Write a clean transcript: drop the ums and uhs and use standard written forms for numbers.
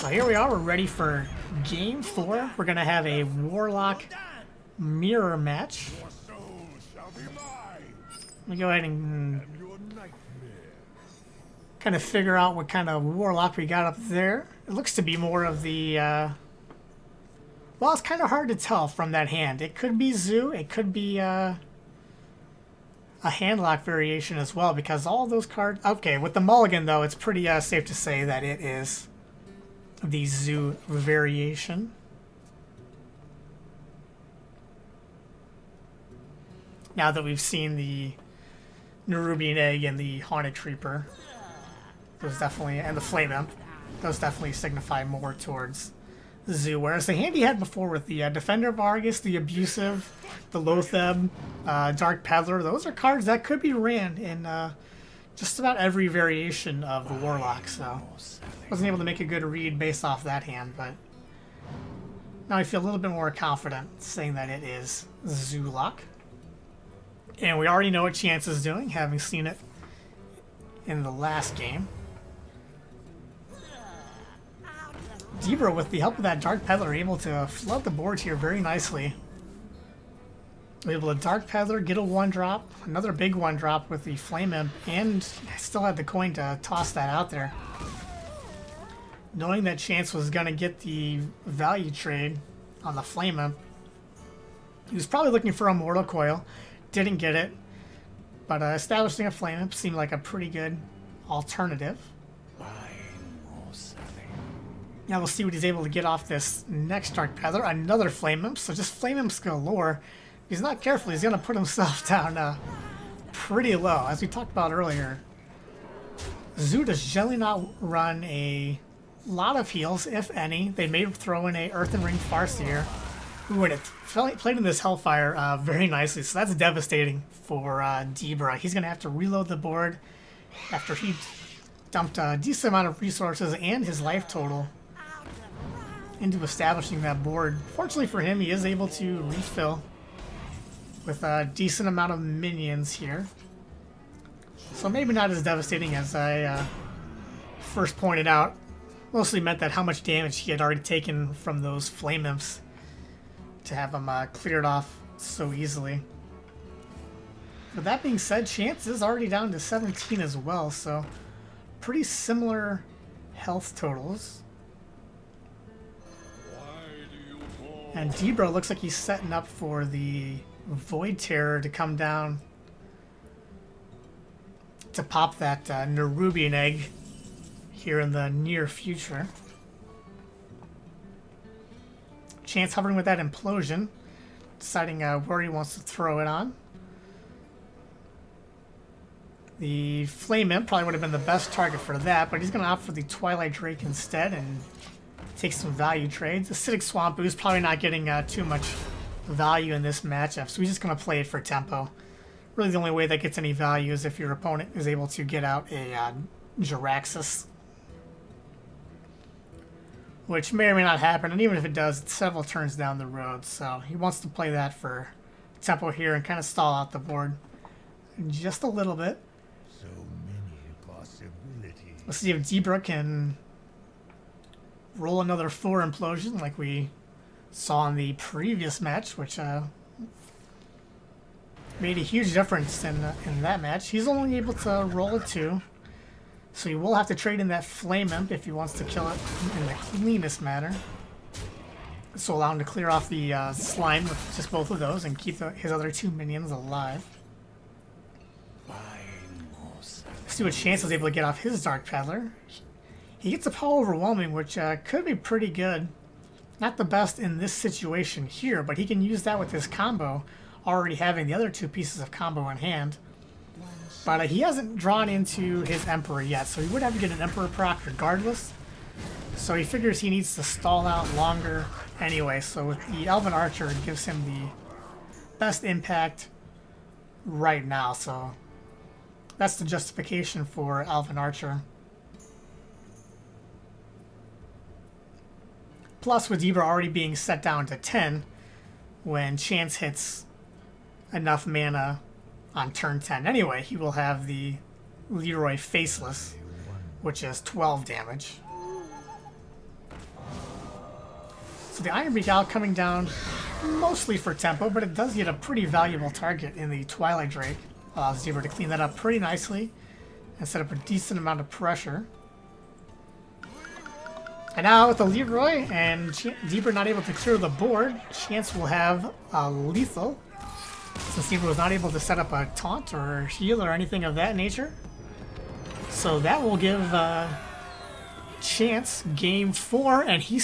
So here we are, we're ready for game 4. We're going to have a Warlock mirror match. Let me go ahead and kind of figure out what kind of Warlock we got up there. It looks to be more of the, well, it's kind of hard to tell from that hand. It could be Zoo, it could be a handlock variation as well, because all those cards... Okay, with the mulligan, though, it's pretty safe to say that it is the Zoo variation. Now that we've seen the Nerubian Egg and the Haunted Creeper, those definitely, and the Flame Imp, those definitely signify more towards Zoo. Whereas the hand he had before with the Defender of Argus, the Abusive, the Loatheb, Dark Peddler, those are cards that could be ran in just about every variation of the Warlock. So wasn't able to make a good read based off that hand, but now I feel a little bit more confident saying that it is Zoolock. And we already know what Chance is doing, having seen it in the last game. Debra, with the help of that Dark Peddler, able to flood the board here very nicely. Able to Dark Peddler, get a 1-drop, another big 1-drop with the Flame Imp, and still had the coin to toss that out there. Knowing that Chance was going to get the value trade on the Flame Imp, he was probably looking for a Mortal Coil. Didn't get it, but establishing a Flame Imp seemed like a pretty good alternative. Now we'll see what he's able to get off this next Dark Peddler. Another Flame Imp, so just Flame Imps galore. If he's not careful, he's going to put himself down pretty low. As we talked about earlier, Zoo does generally not run a lot of heals, if any. They may throw in a Earthen Ring Farseer. Ooh, and it played in this Hellfire very nicely, so that's devastating for Debra. He's going to have to reload the board after he dumped a decent amount of resources and his life total into establishing that board. Fortunately for him, he is able to refill with a decent amount of minions here. So maybe not as devastating as I first pointed out. Mostly meant that how much damage he had already taken from those Flame Imps to have him cleared off so easily. But that being said, Chance is already down to 17 as well, so pretty similar health totals. And Debra looks like he's setting up for the Void Terror to come down to pop that Nerubian Egg here in the near future. Chance hovering with that Implosion, deciding where he wants to throw it on. The Flame Imp probably would have been the best target for that, but he's going to opt for the Twilight Drake instead and take some value trades. Acidic Swamp Ooze probably not getting too much value in this matchup, so he's just going to play it for tempo. Really the only way that gets any value is if your opponent is able to get out a Jiraxis, which may or may not happen, and even if it does, it's several turns down the road, so he wants to play that for tempo here and kind of stall out the board just a little bit. So many possibilities. Let's see if Debra can roll another 4 Implosion like we saw in the previous match, which made a huge difference in that match. He's only able to roll a 2. So he will have to trade in that Flame Imp if he wants to kill it in the cleanest manner. This will allow him to clear off the slime with just both of those and keep his other 2 minions alive. Let's see what Chance was able to get off his Dark Peddler. He gets a Power Overwhelming, which could be pretty good. Not the best in this situation here, but he can use that with his combo, already having the other 2 pieces of combo in hand. But he hasn't drawn into his Emperor yet, so he would have to get an Emperor proc regardless. So he figures he needs to stall out longer anyway, so with the Elven Archer, it gives him the best impact right now. So that's the justification for Elven Archer. Plus, with Debra already being set down to 10, when Chance hits enough mana on turn 10 anyway, he will have the Leroy Faceless, which is 12 damage. So the Iron Beak Owl coming down mostly for tempo, but it does get a pretty valuable target in the Twilight Drake. Zebra to clean that up pretty nicely and set up a decent amount of pressure. And now with the Leroy and Zebra not able to clear the board, Chance will have lethal. Since Zebra was not able to set up a taunt or heal or anything of that nature. So that will give Chance game 4, and he's